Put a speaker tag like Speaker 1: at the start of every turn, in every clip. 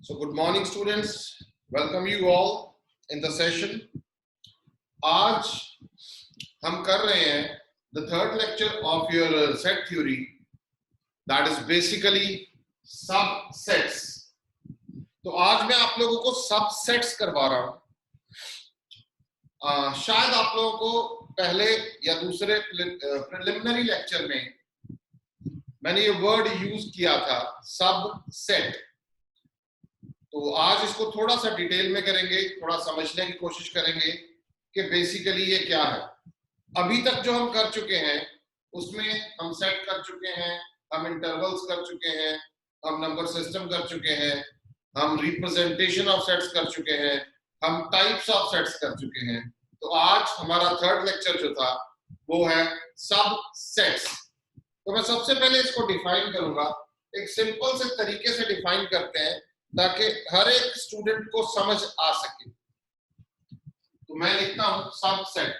Speaker 1: So good morning students, welcome you all in the session. आज हम कर रहे हैं the third lecture of your set theory, that is basically subsets. तो आज मैं आप लोगों को subsets करवा रहा हूं. शायद आप लोगों को पहले या दूसरे प्रिलिमिनरी लेक्चर में मैंने ये वर्ड यूज किया था सबसेट. तो आज इसको थोड़ा सा डिटेल में करेंगे, थोड़ा समझने की कोशिश करेंगे कि बेसिकली ये क्या है. अभी तक जो हम कर चुके हैं उसमें हम सेट कर चुके हैं, हम इंटरवल्स कर चुके हैं, हम नंबर सिस्टम कर चुके हैं, हम रिप्रेजेंटेशन ऑफ सेट्स कर चुके हैं, हम टाइप्स ऑफ सेट्स कर चुके हैं. तो आज हमारा थर्ड लेक्चर जो था वो है सबसेट्स. तो मैं सबसे पहले इसको डिफाइन करूंगा. एक सिंपल से तरीके से डिफाइन करते हैं ताकि हर एक स्टूडेंट को समझ आ सके. तो मैं लिखता हूं सबसेट.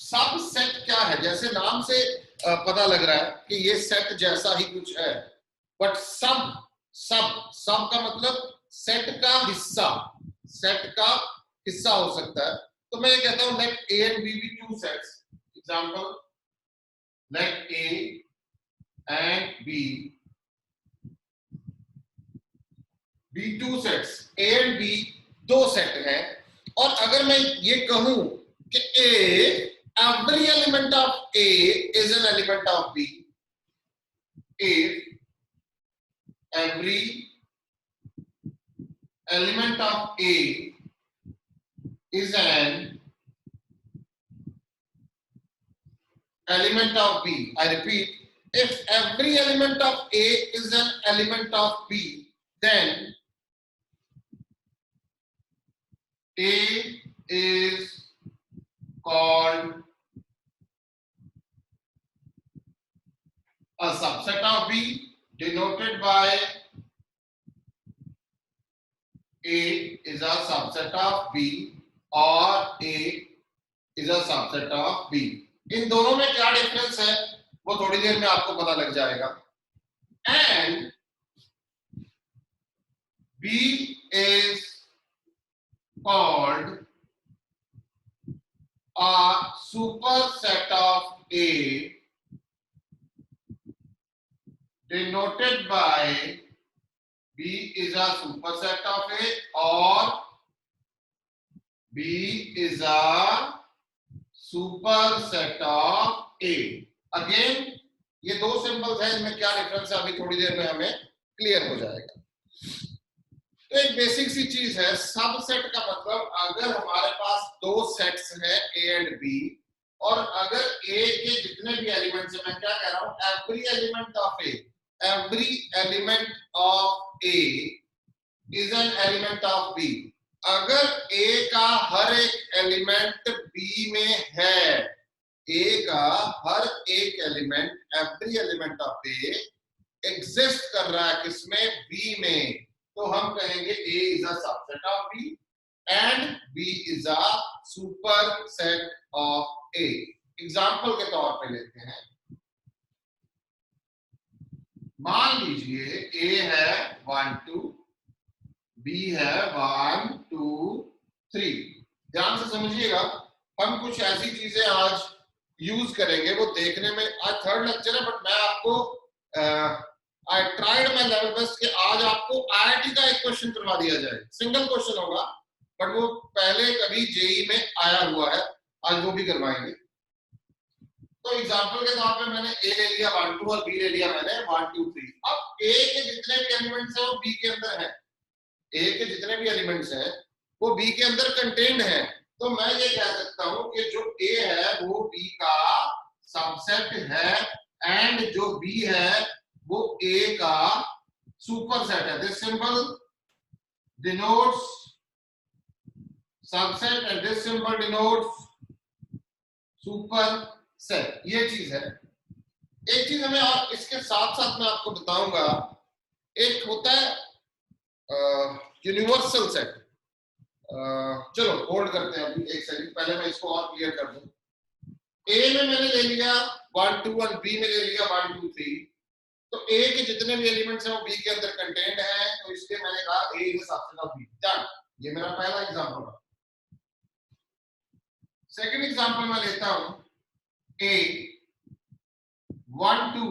Speaker 1: सबसेट क्या है? जैसे नाम से पता लग रहा है कि ये सेट जैसा ही कुछ है, बट सब का मतलब सेट का हिस्सा, सेट का हिस्सा हो सकता है. तो मैं ये कहता हूं let A and B be two sets. Example, let A and B be two sets. A and B दो सेट हैं. और अगर मैं ये कहूं कि ए every element of A is an element of B, if every element of A is an element of B, I repeat, if every element of A is an element of B, then A is called a subset of B, denoted by A is a subset of B or A is a subset of B. इन दोनों में क्या difference है वो थोड़ी देर में आपको पता लग जाएगा. And B is called a superset of A, denoted by B is a superset of A or B is a superset of A. Again, ये दो सिंबल्स हैं, इनमें क्या डिफरेंस है अभी थोड़ी देर में हमें क्लियर हो जाएगा. तो एक बेसिक सी चीज है सबसेट का मतलब, अगर हमारे पास दो सेट्स हैं A एंड B, और अगर A के जितने भी एलिमेंट्स हैं, मैं क्या कह रहा हूं, every element of A, every element of A is an element of B. अगर A का हर एक एलिमेंट B में है, A का हर एक element, every element of A exist कर रहा है किसमें, B में, तो हम कहेंगे A is a subset of B and B is a superset of A. Example के तौर पे लेते हैं. मान लीजिए A है 1 2, B है 1 2 3. ध्यान से समझिएगा, हम कुछ ऐसी चीजें आज यूज करेंगे, वो देखने में, आज थर्ड लेक्चर है बट मैं आपको I tried my level best कि आज आपको IIT का एक क्वेश्चन करवा दिया जाए. सिंगल क्वेश्चन होगा बट वो पहले कभी जेई में आया हुआ है, आज वो भी करवाएंगे. तो एग्जांपल के तौर पे मैंने A ले लिया 1 2 और B ले लिया मैंने 1 2 3. अब A के जितने भी एलिमेंट्स हैं वो B के अंदर हैं. A के जितने भी एलिमेंट्स हैं वो B के अंदर कंटेन्ड हैं. तो मैं ये कह सकता हूं कि जो A है वो B का सबसेट है एंड जो B है वो A का सुपरसेट है. This symbol denotes subset and this symbol denotes superset. ये चीज है. एक चीज हमें और इसके साथ साथ मैं आपको बताऊंगा, एक होता है यूनिवर्सल सेट. चलो होल्ड करते हैं अभी एक सेकंड, पहले मैं इसको और क्लियर कर दूं. ए में मैंने ले लिया 1 2 और बी में ले लिया 1 2 3. तो ए के जितने भी एलिमेंट्स हैं वो बी के अंदर कंटेंट हैं, तो इसलिए मैंने कहा A is subset of B. Done, ये मेरा पहला एग्जांपल है। सेकंड एग्जांपल मैं लेता हूं ए 1 2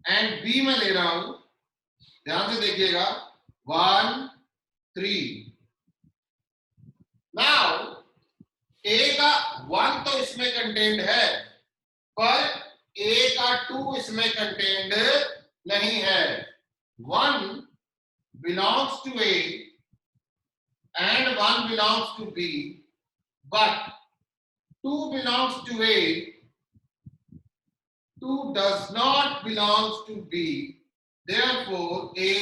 Speaker 1: एंड बी में ले रहा हूं, ध्यान से देखिएगा 1 3। नाउ ए का 1 तो इसमें कंटेंट है, पर ए का 2 इसमें कंटेंट नहीं है। 1 belongs to A and 1 belongs to B, but 2 belongs to A, 2 does not belongs to B, therefore A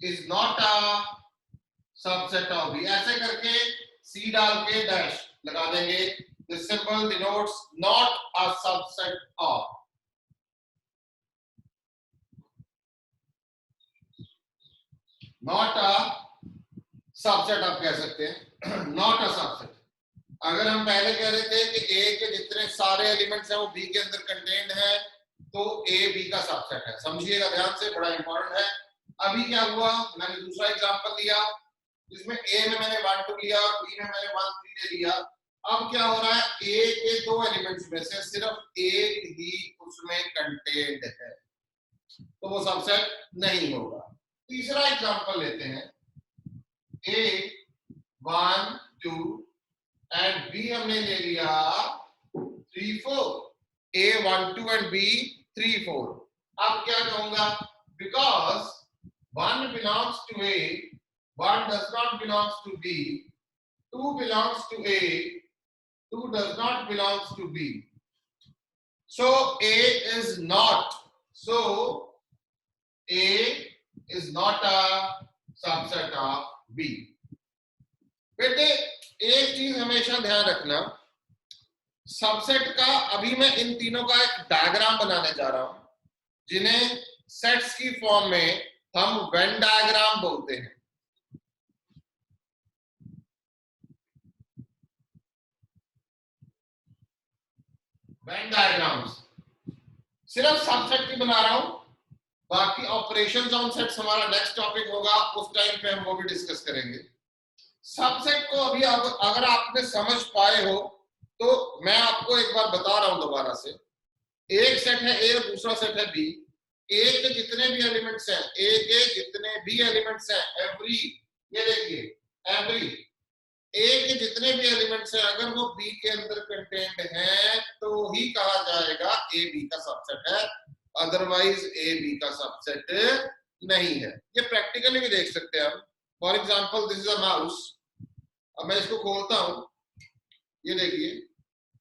Speaker 1: is not a subset of B। ऐसे करके C डाल के डैश लगा देंगे। This symbol denotes not a subset of। Not a subset आप कह सकते हैं, नॉट अ सबसेट। अगर हम पहले कह रहे थे कि ए के जितने सारे एलिमेंट्स हैं वो बी के अंदर कंटेंट है, तो ए बी का सबसेट है। समझिएगा ध्यान से, बड़ा इंपॉर्टेंट है। अभी क्या हुआ, मैंने दूसरा एग्जांपल लिया जिसमें ए में मैंने 1 2 लिया और बी में मैंने 1 3 ले लिया। अब क्या हो रहा है, ए के 2 एलिमेंट्स में से सिर्फ एक ही उसमें कंटेंट है, तो वो सबसेट नहीं होगा। तीसरा एग्जांपल लेते हैं, A 1 2 एंड B हमने ले लिया 3 4। A 1 2 and B 3 4। अब क्या कहूंगा, because 1 belongs to A, 1 does not belongs to B, 2 belongs to A, 2 does not belongs to B, so A is not, so A is not a subset of B। बेटे एक चीज हमेशा ध्यान रखना, subset का अभी मैं इन तीनों का एक डायग्राम बनाने जा रहा हूं, जिन्हें सेट्स की फॉर्म में हम वेन डायग्राम बोलते हैं। वेन डायग्राम्स सिर्फ सबसेट की बना रहा हूं, बाकी ऑपरेशंस ऑन सेट्स हमारा नेक्स्ट टॉपिक होगा, उस टाइम पे हम वो भी डिस्कस करेंगे। सबसेट को अभी अगर आपने समझ पाए हो तो मैं आपको एक बार बता रहा हूं दोबारा से। एक सेट है ए और दूसरा सेट है बी। ए के जितने भी एलिमेंट्स हैं, ए के जितने भी एलिमेंट्स हैं, एवरी, ये देखिए एवरी, ए के जितने भी एलिमेंट्स हैं अगर वो बी के अंदर कंटेंट हैं तो ही कहा जाएगा ए बी का सबसेट है, अदरवाइज ए बी का सबसेट नहीं है। ये प्रैक्टिकली भी देख सकते हैं हम। For example this is a mouse. अब मैं इसको खोलता हूं, ये देखिए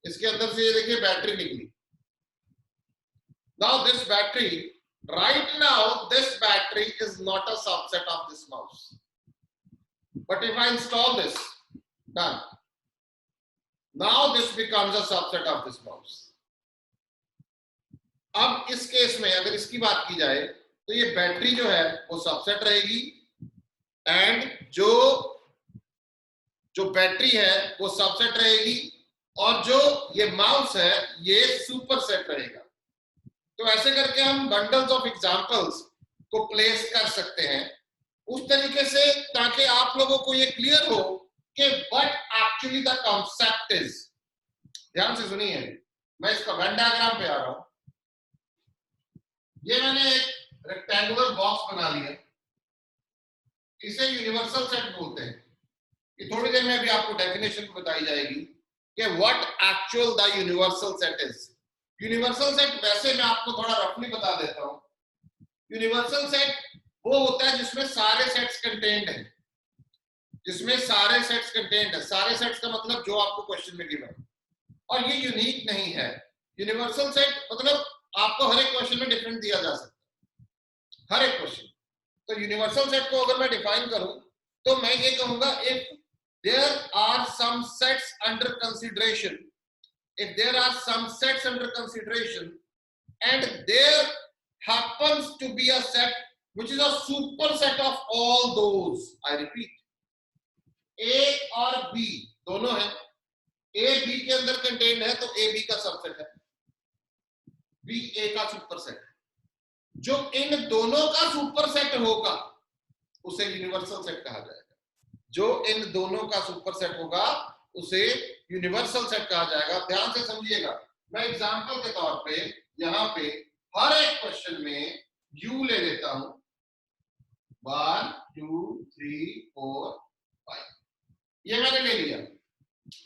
Speaker 1: इसके अंदर से ये देखिए बैटरी निकली। Now this battery, right now this battery is not a subset of this mouse, but if I install this, done, now this becomes a subset of this mouse. अब इस केस में अगर इसकी बात की जाए तो ये बैटरी जो है वो सबसेट रहेगी, एंड जो बैटरी है वो सबसेट रहेगी, और जो ये माउस है ये सुपर सेट रहेगा। तो ऐसे करके हम बंडल्स ऑफ एग्जांपल्स को प्लेस कर सकते हैं उस तरीके से, ताकि आप लोगों को ये क्लियर हो कि what actually the concept is. ध्यान से सुनिए, मैं इसका वेन डायग्राम पे आ रहा हूं। ये मैंने एक रेक्टेंगुलर बॉक्स बना लिया, इसे यूनिवर्सल सेट बोलते हैं। ये थोड़ी देर में भी आपको डेफिनेशन बताई जाएगी कि what actual the universal set is. Universal set वैसे मैं आपको थोड़ा रफली बता देता हूं। यूनिवर्सल सेट वो होता है जिसमें सारे सेट्स कंटेंट हैं, जिसमें सारे सेट्स कंटेंट है। सारे सेट्स का मतलब जो आपको क्वेश्चन में गिवन है, और ये यूनिक नहीं है। यूनिवर्सल सेट मतलब आपको हर एक क्वेश्चन में डिफरेंट दिया जा सकता है, हर एक क्वेश्चन। तो यूनिवर्सल सेट को अगर मैं डिफाइन करूं तो मैं ये कहूंगा, if there are some sets under consideration, if there are some sets under consideration and there happens to be a set which is a superset of all those, I repeat, A और B दोनों है, A B के अंदर content है तो A B का subset है। B ए का सुपरसेट है। जो इन दोनों का सुपरसेट होगा उसे यूनिवर्सल सेट कहा जाएगा। जो इन दोनों का सुपरसेट होगा उसे यूनिवर्सल सेट कहा जाएगा। ध्यान से समझिएगा, मैं एग्जांपल के तौर पे यहां पे हर एक क्वेश्चन में यू ले लेता हूं, 1 2 3 4 5, ये मैंने ले लिया।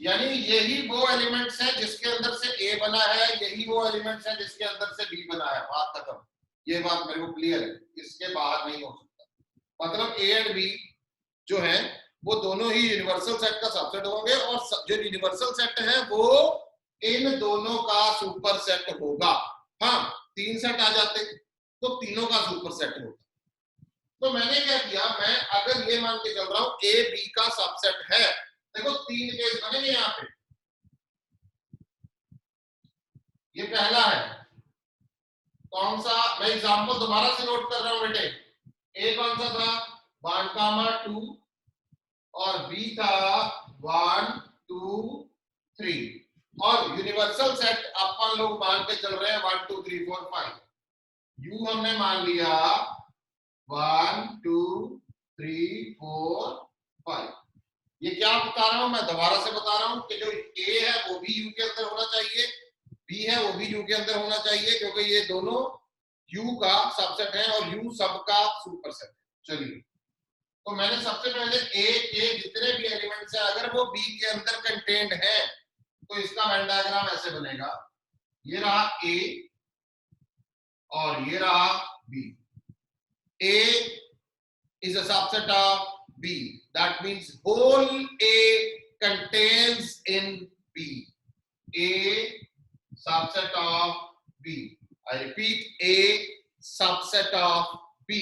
Speaker 1: यानी यही वो एलिमेंट्स है जिसके अंदर से ए बना है, यही वो एलिमेंट्स है जिसके अंदर से बी बना है। बात खत्म। ये बात मेरे को क्लियर है, इसके बाहर नहीं हो सकता। मतलब ए एंड बी जो है वो दोनों ही यूनिवर्सल सेट का सबसेट होंगे, और जो यूनिवर्सल सेट है वो इन दोनों का सुपर सेट होगा। हाँ, 3 सेट आ जाते तो तीनों का सुपर सेट होगा। तो मैंने क्या किया, मैं अगर ये मान के चल रहा हूं ए बी का सबसेट है, देखो 3 केस बनेंगे यहां पे। ये पहला है, कौन सा, मैं एग्जांपल दोबारा से नोट कर रहा हूं बेटे। ए कौन सा था, 1, 2, और बी था 1 2 3, और यूनिवर्सल सेट अपन लोग मान के चल रहे हैं 1 2 3 4 5। यू हमने मान लिया 1 2 3 4 5। ये क्या बता रहा हूं, मैं दोबारा से बता रहा हूं कि जो ए है वो भी यू के अंदर होना चाहिए, बी है वो भी यू के अंदर होना चाहिए, क्योंकि ये दोनों यू का सबसेट है और यू सबका सुपरसेट है। चलिए, तो मैंने सबसे पहले ए के जितने भी एलिमेंट्स हैं अगर वो बी के अंदर कंटेन्ड है तो इसका वेन डायग्राम ऐसे बनेगा। ये रहा ए और ये रहा B. A is a subset of B. That means whole A contains in B. A subset of B. I repeat, A subset of B.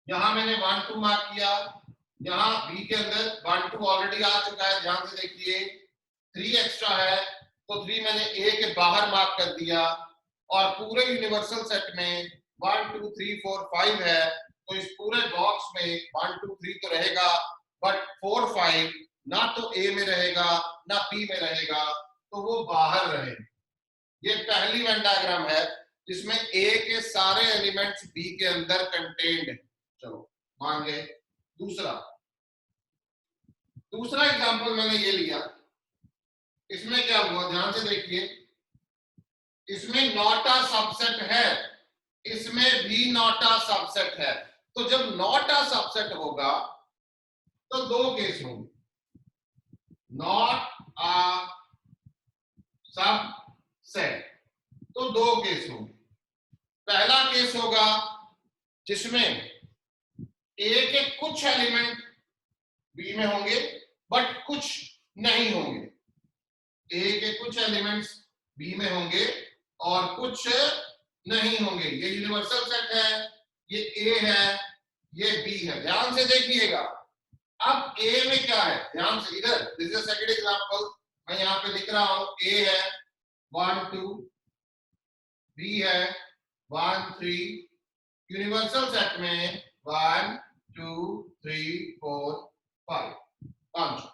Speaker 1: यहां मैंने 1 2 मार्क किया, यहां B के अंदर 1 2 ऑलरेडी आ चुका है, ध्यान से देखिए। 3 एक्स्ट्रा है तो 3 मैंने A के बाहर मार्क कर दिया, और पूरे यूनिवर्सल सेट में 1 2 3 4 5 है, तो इस पूरे बॉक्स में 1 2 3 तो रहेगा, बट 4 5 ना तो ए में रहेगा ना बी में रहेगा, तो वो बाहर रहेगा। ये पहली वेन डायग्राम है जिसमें ए के सारे एलिमेंट्स बी के अंदर कंटेन्ड है। चलो मान गए। दूसरा एग्जांपल मैंने ये लिया, इसमें क्या हुआ ध्यान से देखिए। इसमें नॉट अ सबसेट है, इसमें भी नॉट अ सबसेट है। तो जब नॉट अ सबसेट होगा तो 2 केस होंगे, नॉट अ सबसेट तो 2 केस होंगे। पहला केस होगा जिसमें ए के कुछ एलिमेंट बी में होंगे बट कुछ नहीं होंगे। ए के कुछ एलिमेंट्स बी में होंगे और कुछ नहीं होंगे। ये यूनिवर्सल सेट है, ये ए है, ये बी है। ध्यान से देखिएगा, अब ए में क्या है, ध्यान से इधर, दिस इज सेकंड एग्जांपल, मैं यहां पे लिख रहा हूं ए है 1 2, बी है 1 3, यूनिवर्सल सेट में 1 2 3 4 5 5।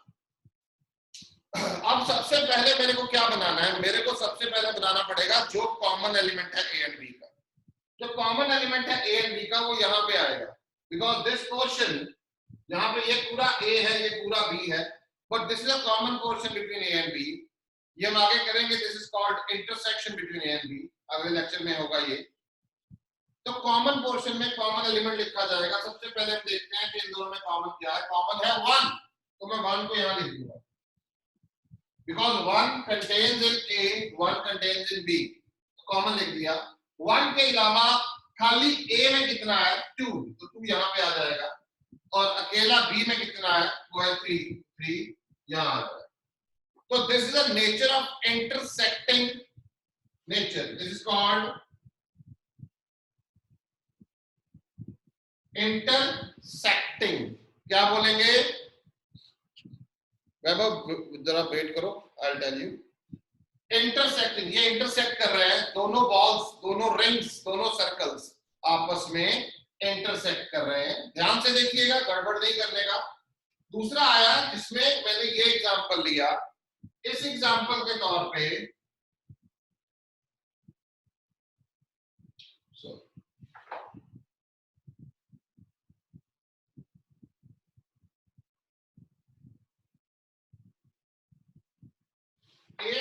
Speaker 1: अब सबसे पहले मेरे को क्या बनाना है, मेरे को सबसे पहले बनाना पड़ेगा जो कॉमन एलिमेंट है ए एंड बी का। जो कॉमन एलिमेंट है ए एंड बी का वो यहां पे आएगा, बिकॉज दिस पोर्शन यहाँ पे ये पूरा ए है, ये पूरा बी है, but this is a common portion between A and B. ये हम आगे करेंगे, this is called intersection between A and B, अगले लेक्चर में होगा ये। तो कॉमन पोर्शन में कॉमन एलिमेंट लिखा जाएगा। सबसे पहले हम देखते हैं कि इन दोनों में कॉमन क्या है। कॉमन है 1, तो मैं 1 को यहां लिख दूंगा, because 1 contains in A, 1 contains in B, common लिख दिया। 1 के अलावा खाली ए में कितना है 2, तो 2 यहाँ पे आ जाएगा, और अकेला बी में कितना है वो है 3 यहां आ जाएगा। तो this is the nature of intersecting nature, this is called intersecting. क्या बोलेंगे वैभव, जरा वेट करो, I will tell you. Intersecting, ये इंटरसेक्ट कर रहे हैं, दोनों बॉल्स, दोनों रिंग्स, दोनों सर्कल्स आपस में इंटरसेक्ट कर रहे हैं। ध्यान से देखिएगा, गड़बड़ नहीं करने का। दूसरा आया जिसमें मैंने ये एग्जांपल लिया, इस एग्जांपल के तौर पे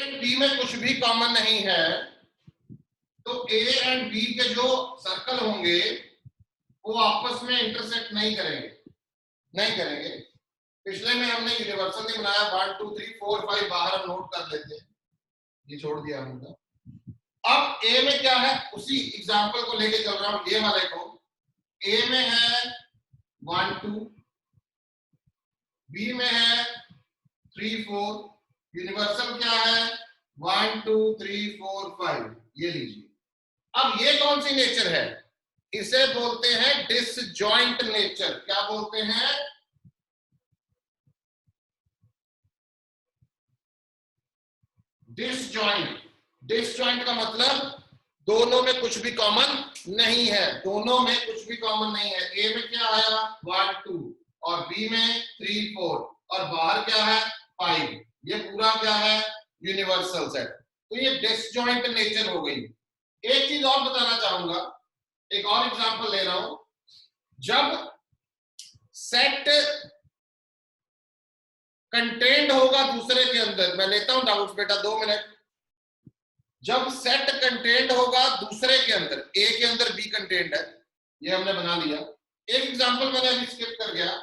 Speaker 1: एंड बी में कुछ भी कॉमन नहीं है तो ए एंड बी के जो सर्कल होंगे वो आपस में इंटरसेक्ट नहीं करेंगे। पिछले में हमने यूनिवर्सल नहीं बनाया, 1 2 3 4 5 बाहर हम नोट कर लेते हैं, ये छोड़ दिया हमने। अब ए में क्या है, उसी एग्जांपल को लेके चल रहा हूं, ये वाले को। ए में है 1 2, बी में है 3 4, यूनिवर्सल क्या है 1 2 3 4 5, ये लीजिए। अब ये कौन सी नेचर है, इसे बोलते हैं डिसजॉइंट नेचर। क्या बोलते हैं, डिसजॉइंट। डिसजॉइंट का मतलब दोनों में कुछ भी कॉमन नहीं है, दोनों में कुछ भी कॉमन नहीं है। ए में क्या आया 1 2 और बी में 3 4 और बाहर क्या है 5, ये पूरा क्या है यूनिवर्सल सेट। तो ये डिसजॉइंट नेचर हो गई। एक चीज और बताना चाहूंगा, एक और एग्जांपल ले रहा हूं। जब सेट कंटेंट होगा दूसरे के अंदर, मैं लेता हूं डाउट्स बेटा 2 मिनट। जब सेट कंटेंट होगा दूसरे के अंदर, ए के अंदर बी कंटेंट है, ये हमने बना लिया। एक एग्जांपल मैंने अभी स्किप कर गया,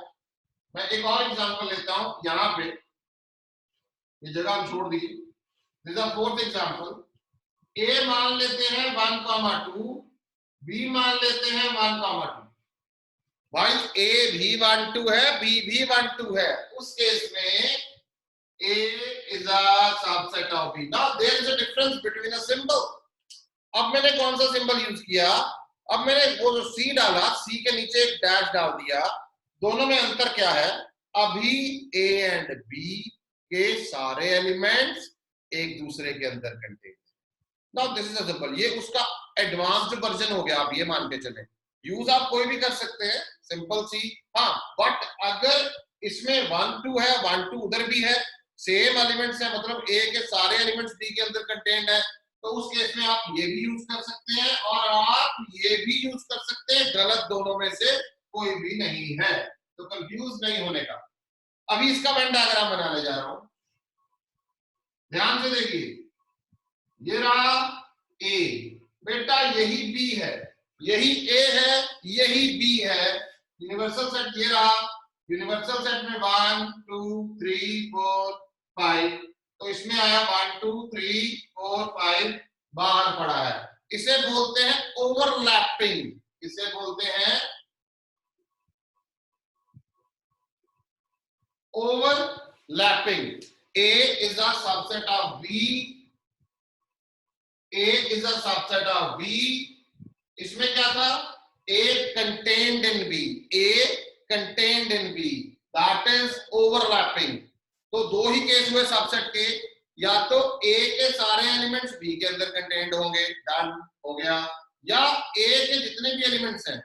Speaker 1: मैं एक और एग्जांपल लेता हूं। यहां पे ये जगह हम छोड़ दी, दिस इज फोर्थ एग्जांपल। ए मान लेते हैं 1 2, बी मान लेते हैं 1 2। भाई ए भी 1 2 है, बी भी 1 2 है, उस केस में A is a subset of B. Now there is a difference between a symbol. अब मैंने कौन सा सिंबल यूज किया, अब मैंने वो जो C डाला, C के नीचे एक डैश डाल दिया, दोनों में अंतर क्या है, अभी A एंड B के सारे एलिमेंट्स एक दूसरे के अंदर contain. Now this is a symbol, ये उसका एडवांस्ड वर्जन हो गया, आप ये मान के चले। यूज आप कोई भी कर सकते हैं, सिंपल सी। हाँ, बट अगर इसमें 1 2 है, 1 2 उधर भी है, सेम एलिमेंट्स है, मतलब ए के सारे एलिमेंट्स बी के अंदर कंटेन्ड है, तो उस केस में आप ये भी यूज कर सकते हैं और आप ये भी यूज कर सकते हैं। गलत दोनों में से कोई भी नहीं है, तो कंफ्यूज नहीं होने का। अभी इसका वेन डायग्राम बनाने जा रहा हूं, ध्यान से देखिए। ये रहा ए, बेटा यही बी है, यही ए है, यही बी है। यूनिवर्सल सेट ये रहा, यूनिवर्सल सेट में 1 2 3 4 5, तो इसमें आया 1 2 3 4 5 बाहर पड़ा है। इसे बोलते हैं ओवरलैपिंग, इसे बोलते हैं overlapping. A is a subset of B, A is a subset of B। इसमें क्या था, A contained in B, A contained in B, that is overlapping। तो दो ही केस हुए सबसेट के, या तो A के सारे एलिमेंट्स B के अंदर कंटेन्ड होंगे, डन हो गया, या A के जितने भी एलिमेंट्स हैं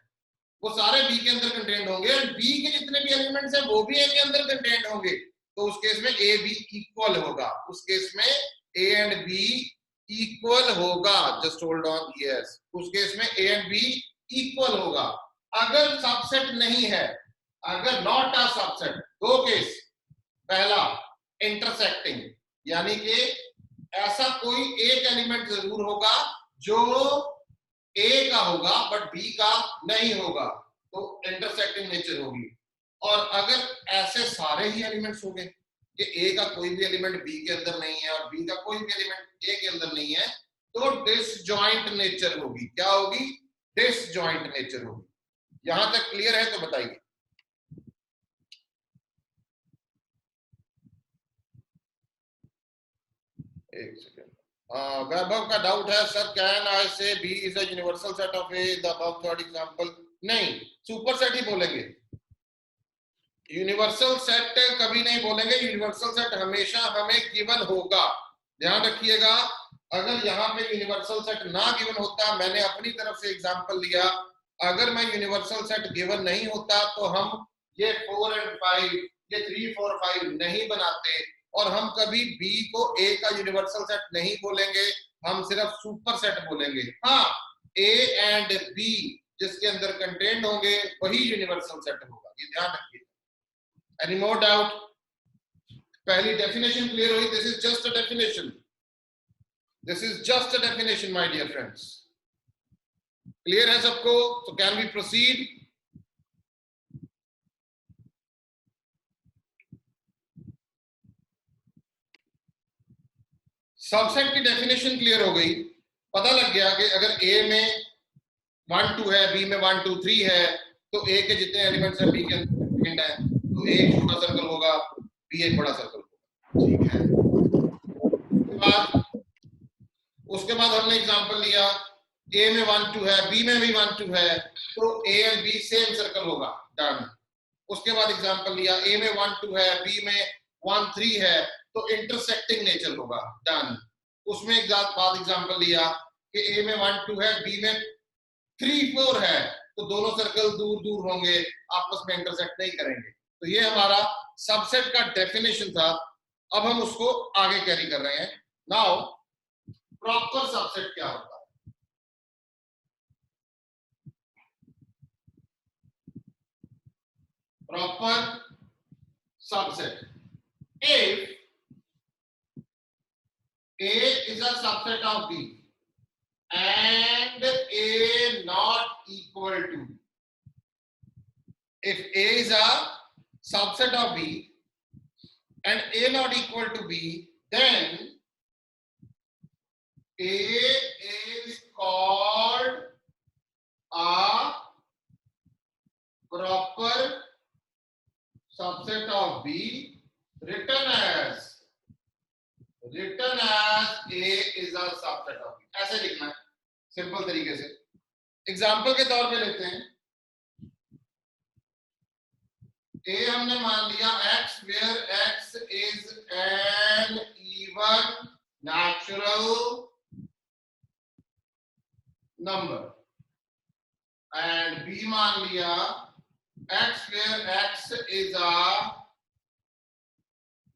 Speaker 1: वो सारे B के अंदर कंटेन्ड होंगे और B के जितने भी एलिमेंट्स हैं वो भी A के अंदर कंटेन्ड होंगे। तो उस केस में A B इक्वल होगा, उस केस में A एंड B इक्वल होगा। जस्ट होल्ड ऑन, यस, उस केस में A एंड B इक्वल होगा। अगर सबसेट नहीं है, अगर नॉट अ सबसेट, दो केस। पहला इंटरसेक्टिंग, यानी कि ऐसा कोई एक एलिमेंट जरूर होगा जो A का होगा बट B का नहीं होगा, तो इंटरसेक्टिंग नेचर होगी। और अगर ऐसे सारे ही एलिमेंट्स होंगे कि A का कोई भी एलिमेंट B के अंदर नहीं है और B का कोई भी एलिमेंट A के अंदर नहीं है, तो डिसजॉइंट नेचर होगी। क्या होगी, डिसजॉइंट नेचर होगी। यहां तक क्लियर है तो बताइए। एक सेकेंड, वैभव का डाउट है, sir can I say B is a universal set of A the above third example. नहीं, सुपर सेट ही बोलेंगे, यूनिवर्सल सेट कभी नहीं बोलेंगे। यूनिवर्सल सेट हमेशा हमें गिवन होगा, ध्यान रखिएगा। अगर यहाँ पे यूनिवर्सल सेट ना गिवन होता, मैंने अपनी तरफ से एग्जांपल लिया, अगर मैं यूनिवर्सल सेट गिवन नहीं होता तो हम ये 4 और 5, ये 3 4 5 नहीं बनाते, और हम कभी B को A का यूनिवर्सल सेट नहीं बोलेंगे, हम सिर्फ सुपर सेट बोलेंगे। हाँ, A एंड B जिसके अंदर कंटेंट होंगे वही यूनिवर्सल सेट होगा, ये ध्यान रखिए। Any more doubt? पहली डेफिनेशन क्लियर हुई, this is just a definition. This is just a definition my dear friends. Clear है सबको? तो कैन वी प्रोसीड? सबसेट की डेफिनेशन क्लियर हो गई, पता लग गया कि अगर ए में 1 2 है, बी में 1 2 3 है, तो ए के जितने एलिमेंट्स हैं बी के अंदर है, तो ए एक छोटा सर्कल होगा, बी एक बड़ा सर्कल होगा। ठीक है, उसके बाद हमने एग्जांपल लिया, ए में 1 2 है, बी में भी 1 2 है, तो ए एंड बी सेम सर्कल होगा, डन। उसके बाद एग्जांपल लिया, ए में 1 2 है, बी में 1 3 है, तो इंटरसेक्टिंग नेचर होगा, डन। उसमें एक बाद एग्जांपल लिया कि ए में 1 2 है, बी में 3 4 है, तो दोनों सर्कल दूर दूर होंगे, आपस में इंटरसेक्ट नहीं करेंगे। तो ये हमारा सबसेट का डेफिनेशन था। अब हम उसको आगे कैरी कर रहे हैं। नाउ प्रॉपर सबसेट क्या होता है? Proper subset, if A is a subset of B and A not equal to, if A is a subset of B and A not equal to B, then A is called a proper subset of B, written as A is a subset of B। ऐसे लिखना है simple तरीके से। Example के तौर पे लेते हैं, ए हमने मान लिया x where x is an even natural number and b मान लिया x where x is a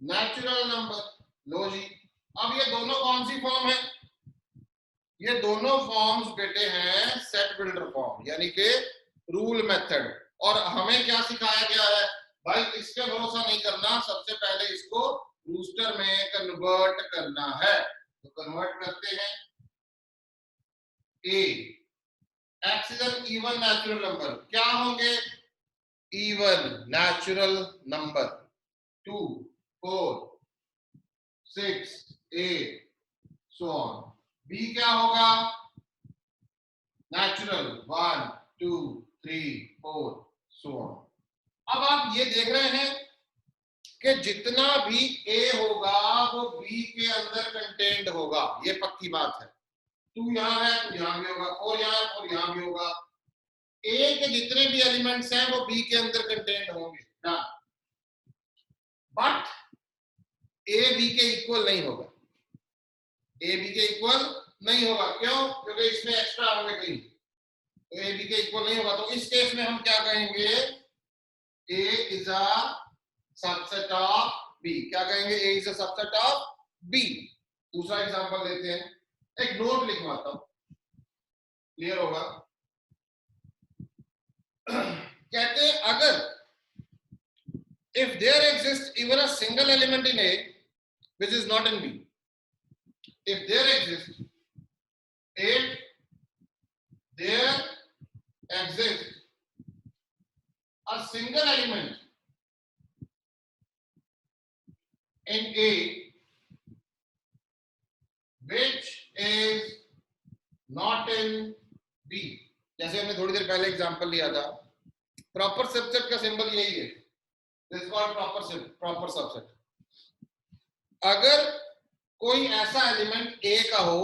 Speaker 1: natural number। लो जी, अब ये दोनों कौन सी फॉर्म है? ये दोनों फॉर्म्स बेटे हैं सेट बिल्डर फॉर्म, यानी कि रूल मेथड। और हमें क्या सिखाया गया है भाई, इसके भरोसा नहीं करना, सबसे पहले इसको रूस्टर में कन्वर्ट करना है। तो कन्वर्ट करते हैं। A X is an even natural number, क्या होंगे? Even natural number 2 4 6 8 so on. B क्या होगा? Natural 1 2 3 4 so on. अब आप ये देख रहे हैं कि जितना भी ए होगा वो बी के अंदर कंटेन्ड होगा, ये पक्की बात है। 2 यहाँ है तो यहाँ भी होगा, 4 यहाँ है और यहाँ भी होगा। ए के जितने भी एलिमेंट्स हैं वो बी के अंदर कंटेन्ड होंगे ना, बट ए बी के इक्वल नहीं होगा। ए बी के इक्वल नहीं होगा, क्यों? क्योंकि इसमें एक्स्ट्रा होंगे कहीं, तो ए बी के इक्वल नहीं होगा। तो इस केस में हम क्या कहेंगे? A is a subset of B. क्या कहेंगे? A is a subset of B. दूसरा एग्जांपल लेते हैं, एक नोट लिखवाता हूं, क्लियर होगा। कहते हैं अगर if there exists even a single element in A which is not in B, if there exists a single element in A which is not in B, जैसे हमने थोड़ी देर पहले एग्जांपल लिया था, प्रॉपर सबसेट का सिंबल यही है, this is called proper subset. अगर कोई ऐसा एलिमेंट ए का हो,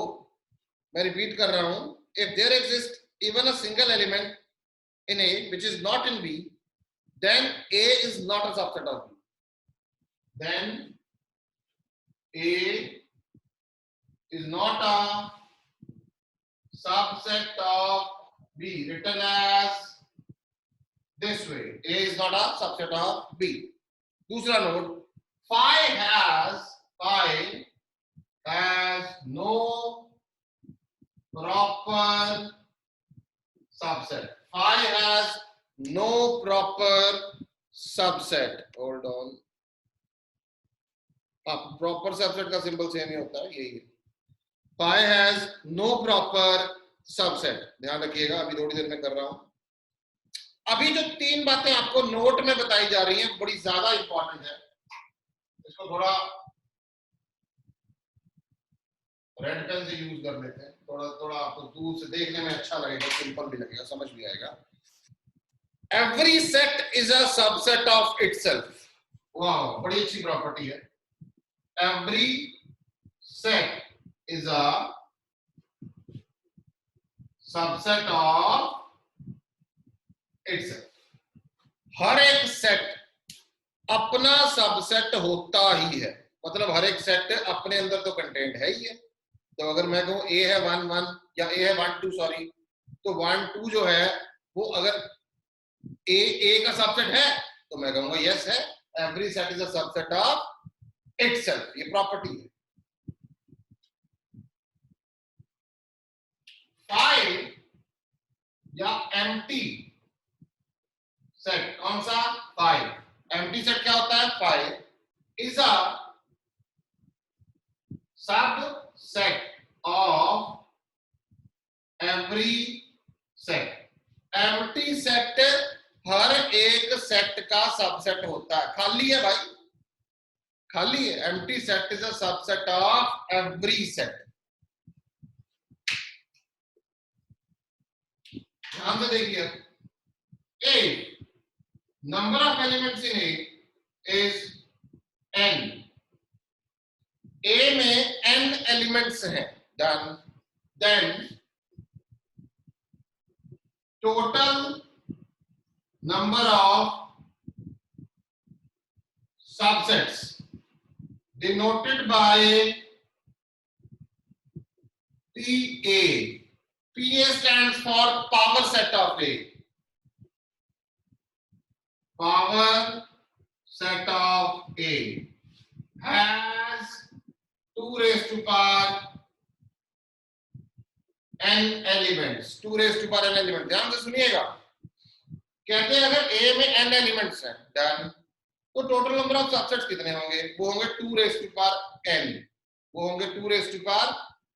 Speaker 1: मैं रिपीट कर रहा हूं, if there exist even a single element in A which is not in B, then A is not a subset of B. Then A is not a subset of B, written as this way. A is not a subset of B. दूसरा note, phi has no proper subset. Phi has no proper subset. Hold on. Proper subset का symbol same ही होता है, यही है। phi has no proper subset. ध्यान रखिएगा, अभी थोड़ी देर में कर रहा हूं। अभी जो तीन बातें आपको नोट में बताई जा रही हैं बड़ी ज्यादा इंपॉर्टेंट है, इसको थोड़ा रेड पेन से यूज कर लेते हैं, थोड़ा थोड़ा आपको दूर से देखने में अच्छा लगेगा, सिंपल भी लगेगा, समझ भी आएगा। Every set is a subset of itself. वाह, बड़ी अच्छी प्रॉपर्टी है। Every set is a subset of itself. हर एक सेट अपना सबसेट होता ही है, मतलब हर एक सेट अपने अंदर तो कंटेंट है ही है। तो अगर मैं कहूं ए है 1 1 या ए है 1 2 सॉरी, तो 1 2 जो है वो अगर ए का सबसेट है तो मैं कहूंगा यस है। Every set is a subset of itself, ये प्रॉपर्टी है। 5 या एम्प्टी सेट, कौन सा? 5। एम्प्टी सेट क्या होता है? 5 is a subset of every set. Empty set हर एक सेट का सबसेट होता है। खाली है भाई, खाली है। Empty set is a subset of every set. ध्यान से देखिए, A number of elements in A is n। A में n एलिमेंट्स हैं, done. Then total number of subsets denoted by PA. PA stands for power set of A. Power set of A has 2 raised to power n elements. 2 raised to power n elements. ध्यान से सुनिएगा, कहते हैं अगर A में n elements हैं, done, तो total number of subsets कितने होंगे? वो होंगे 2 रेज़ टू पावर n। वो होंगे 2 रेज़ टू पावर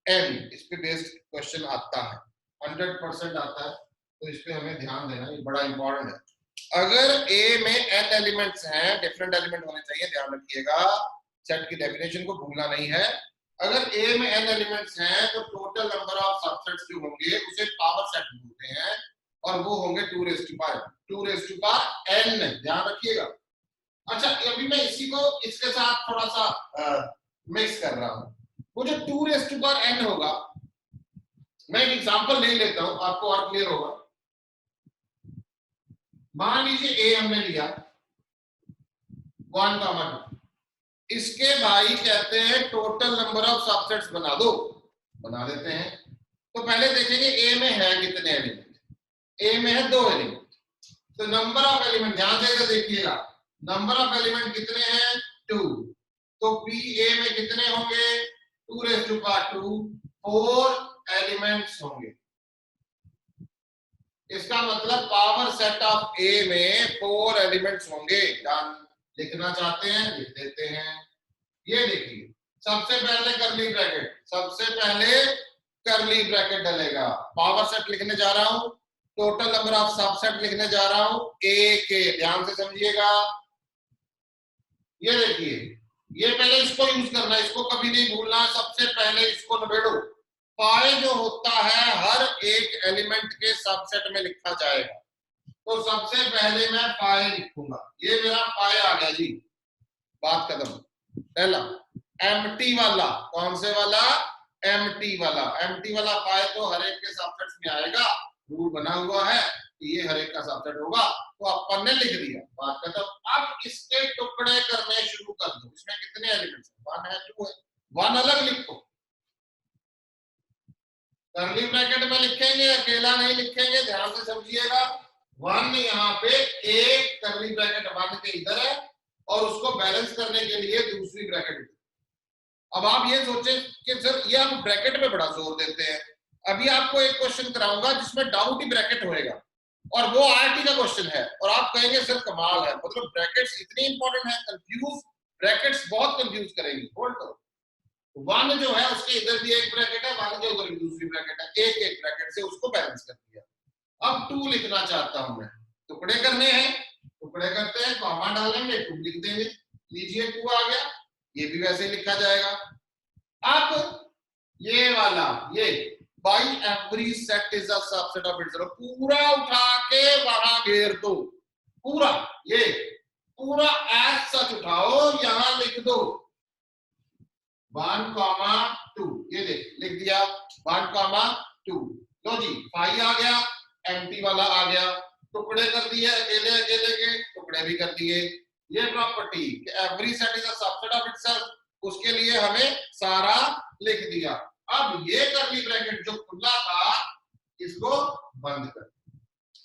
Speaker 1: n। इस पे बेस्ड क्वेश्चन आता है, 100% आता है, तो इस पे हमें ध्यान देना, ये बड़ा इंपॉर्टेंट है। अगर A में n एलिमेंट्स हैं, डिफरेंट एलिमेंट होने चाहिए, ध्यान रखिएगा, सेट की डेफिनेशन को भूलना नहीं है। अगर A में n एलिमेंट्स हैं तो टोटल नंबर ऑफ सबसेट्स जो होंगे उसे पावर सेट बोलते हैं, और वो होंगे 2 रेज़ टू पावर n। ध्यान रखिएगा। अच्छा, अभी मैं इसी को इसके साथ थोड़ा सा मिक्स कर रहा हूं। वो जो 2 रेज़ टू पावर n होगा, मैं एक एग्जांपल ले लेता हूं, आपको और क्लियर होगा। मान लीजिए ए हमने लिया 1 2, इसके भाई कहते हैं टोटल नंबर ऑफ सबसेट्स बना दो, बना देते हैं। तो पहले देखेंगे ए में है कितने एलिमेंट। ए में है 2 एलिमेंट, तो नंबर ऑफ एलिमेंट ध्यान से देखिएगा, नंबर ऑफ एलिमेंट कितने हैं? 2। तो पी ए में कितने होंगे? 2 रेज़ टू पावर 2, 4 एलिमेंट्स होंगे। इसका मतलब पावर सेट ऑफ ए में 4 एलिमेंट्स होंगे। डन। लिखना चाहते हैं लिख देते हैं। ये देखिए, सबसे पहले करली ब्रैकेट, सबसे पहले करली ब्रैकेट डलेगा, पावर सेट लिखने जा रहा हूं, टोटल नंबर ऑफ सबसेट लिखने जा रहा हूं ए के। ध्यान से समझिएगा, ये देखिए, ये पहले इसको यूज करना, इसको कभी नहीं भूलना, सबसे पहले इसको निबेड़ो। पाई जो होता है हर एक एलिमेंट के सबसेट में लिखा जाएगा, तो सबसे पहले मैं पाई लिखूंगा। ये मेरा पाई आ गया जी, बात खत्म। पहला एम्प्टी वाला, कौन से वाला? एम्प्टी वाला। एम्प्टी वाला पाई तो हर एक के सबसेट्स में आएगा, रूल बना हुआ है कि ये हर एक का सबसेट होगा, तो अपन ने लिख दिया, बात खत्म। अब इसके टुकड़े करने शुरू कर दो। इसमें कितने एलिमेंट्स हैं? 1 है, 2 है, 1 अलग लिखो, करली ब्रैकेट में लिखेंगे, अकेला नहीं लिखेंगे, ध्यान से समझिएगा। 1 यहाँ पे, एक करली ब्रैकेट 1 के इधर है, और उसको बैलेंस करने के लिए दूसरी ब्रैकेट। अब आप ये सोचें कि सर ये हम ब्रैकेट में बड़ा जोर देते हैं। अभी आपको एक क्वेश्चन कराऊंगा जिसमें डाउट ही ब्रैकेट होएगा, और वो आरटी का क्वेश्चन है, और आप कहेंगे सर कमाल है, मतलब ब्रैकेट्स इतनी इंपॉर्टेंट है, कंफ्यूज, ब्रैकेट्स बहुत कंफ्यूज करेंगी। होल्ड करो, वन जो है उसके इधर भी एक ब्रैकेट है, वन के उधर भी दूसरी ब्रैकेट है, एक एक ब्रैकेट से उसको बैलेंस कर दिया। अब 2 लिखना चाहता हूं मैं, टुकड़े करने हैं, टुकड़े करते हैं, कॉमा डालेंगे, 2 लिख देंगे, लीजिए 2 आ गया, ये भी वैसे लिखा जाएगा। अब ये वाला, ये by every set is a subset of its, पूरा उठा के वहां घेर दो, पूरा, ये पूरा एज सच उठाओ, यहां लिख दो 1,2, ये लिख दिया 1,2। लो जी, फाई आ गया, एम्प्टी वाला आ गया, टुकड़े कर दिए, अकेले अकेले के टुकड़े भी कर दिए। ये property every set is a subset of itself, उसके लिए हमें सारा लिख दिया। अब ये करली ब्रैकेट जो खुला था इसको बंद कर।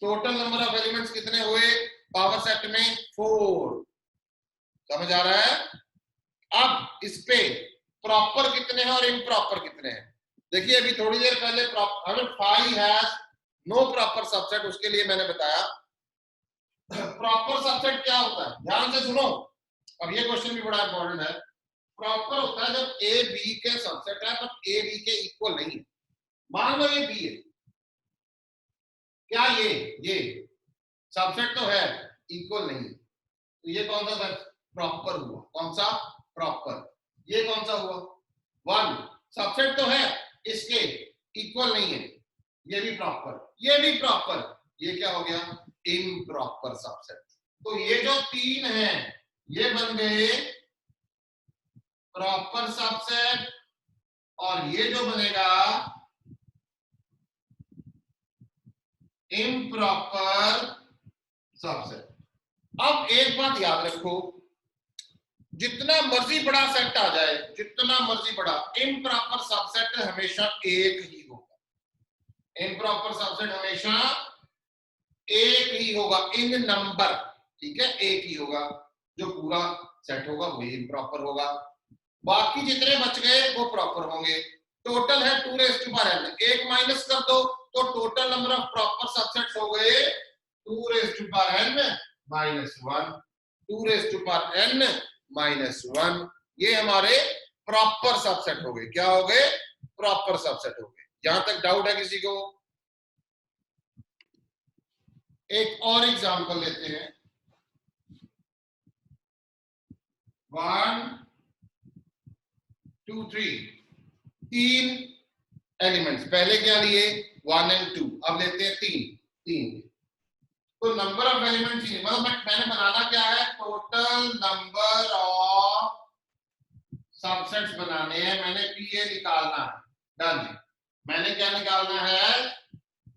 Speaker 1: टोटल नंबर ऑफ एलिमेंट्स कितने हुए पावर सेट में? 4। समझ आ रहा है? अब इस पे प्रॉपर कितने हैं और इम्प्रॉपर कितने हैं? देखिए अभी थोड़ी देर पहले हमें phi has no proper subset, उसके लिए मैंने बताया प्रॉपर सबसेट क्या होता है, ध्यान से सुनो, अब ये क्वेश्चन भी बड़ा इंपॉर्टेंट है। प्रॉपर होता है जब ए बी के सबसेट है पर ए बी के इक्वल नहीं है। मान लो ये बी है, क्या ये सबसेट तो है, इक्वल नहीं है, तो ये कौन सा प्रॉपर हुआ? कौन सा प्रॉपर? ये कौन सा हुआ? 1 सबसेट तो है, इसके इक्वल नहीं है, ये भी प्रॉपर, ये भी प्रॉपर, ये क्या हो गया? Improper subset. तो ये जो 3 हैं ये बन गए प्रॉपर सबसेट, और ये जो बनेगा इम्प्रॉपर सबसेट। अब एक बात याद रखो, जितना मर्जी बड़ा सेट आ जाए, जितना मर्जी बड़ा, इम्प्रॉपर सबसेट हमेशा एक ही होगा। इम्प्रॉपर सबसेट हमेशा एक ही होगा इन नंबर, ठीक है, एक ही होगा। जो पूरा सेट होगा वही इम्प्रॉपर होगा, बाकी जितने बच गए वो प्रॉपर होंगे। टोटल है 2n, एक माइनस कर दो तो total number of proper subsets हो गए 2n -1, ये हमारे प्रॉपर सबसेट हो गए। क्या हो गए? प्रॉपर सबसेट हो गए। यहां तक डाउट है किसी को? एक और एग्जांपल लेते हैं। 1 2 3 एलिमेंट्स, पहले क्या लिए? 1 और 2, अब लेते हैं 3। तो नंबर ऑफ एलिमेंट्स ही, मतलब मैंने बनाना क्या है? टोटल नंबर ऑफ सबसेट्स बनाने हैं, मैंने पीए निकालना है। डन जी, मैंने क्या निकालना है?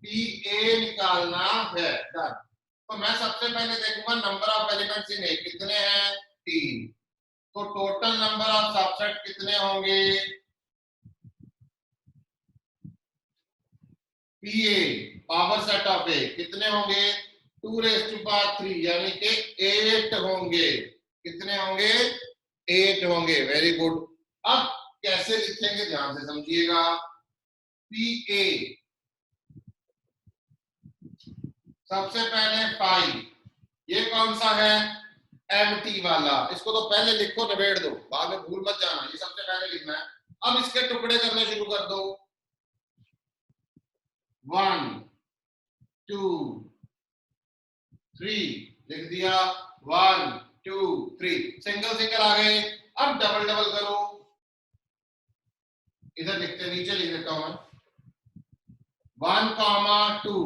Speaker 1: पीए निकालना है। डन। तो मैं सबसे पहले देखूंगा नंबर ऑफ एलिमेंट्स इन ए कितने हैं? 3। तो टोटल नंबर ऑफ सबसेट कितने होंगे? पीए पावर सेट ऑफ ए कितने होंगे? 2^3, यानी कि 8 होंगे। कितने होंगे? 8 होंगे। Very good. अब कैसे लिखेंगे ध्यान से समझिएगा। पीए सबसे पहले 5, ये कौन सा है? एम्प्टी वाला, इसको तो पहले लिखो, निबेड़ दो, बाद में भूल मत जाना, ये सबसे पहले लिखना है। अब इसके टुकड़े करने शुरू कर दो। 1 2 3 लिख दिया, 1 2 3, सिंगल सिंगल आ गए। अब डबल डबल करो, इधर लिखते, नीचे लिख देता हूं मैं। 1,2